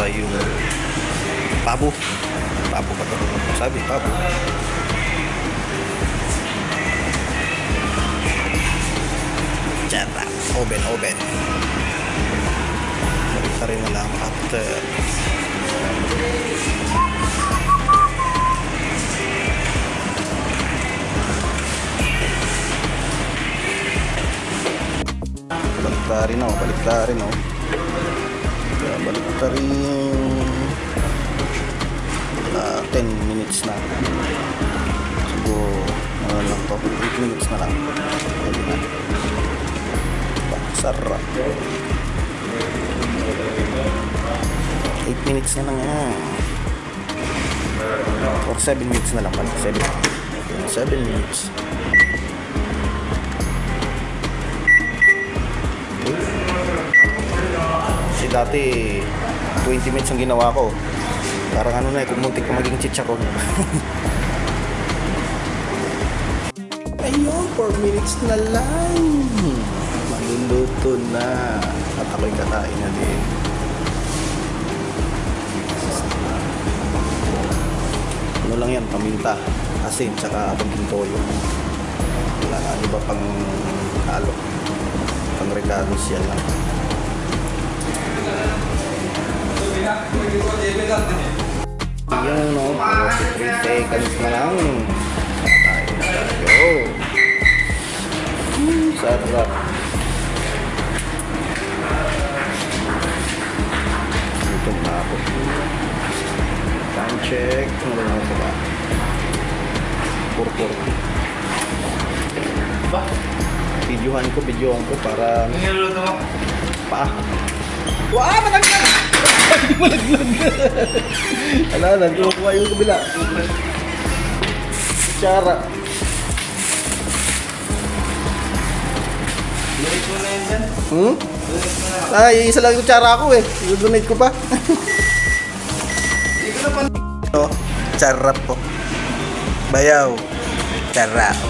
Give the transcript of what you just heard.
saka yung pabo. Pabo pa to. Sabi, pabo. Tiyata. Oven. Balik rin na lang after. Baliktarin oh. Kaya baliktarin 10 minutes na. Siguro, ano lang to, 8 minutes na lang. Pwede na. Sarap. 8 minutes na lang yan. Or 7 minutes na lang pala. 7 minutes. Kasi dati 20 minutes ang ginawa ko. Parang ano na, kumuntik ko maging chicharon. Ayun, 4 minutes na lang. Maluluto na. At ako'y kakain na din. Ano lang yan, paminta, asin, tsaka abang toyo. Wala na, iba pang halo. Pang regalos yan lang. Ayan o, 3 seconds na lang. Kakain na tayo. Sarap. Gutom na ako. Time check. Ano ba ako ba? 4:40. Ba? Videohan ko para... Niluluto mo? Pa. Wah! Malaglag! Hindi malaglag! Ala, nagkukuha yung kabila. Kutsara. Donate mo na yun dyan? Ay, isa lang yung kutsara ako eh. I-donate ko pa. Hindi ko na pan... Oh, charap po. Bayaw. Charap.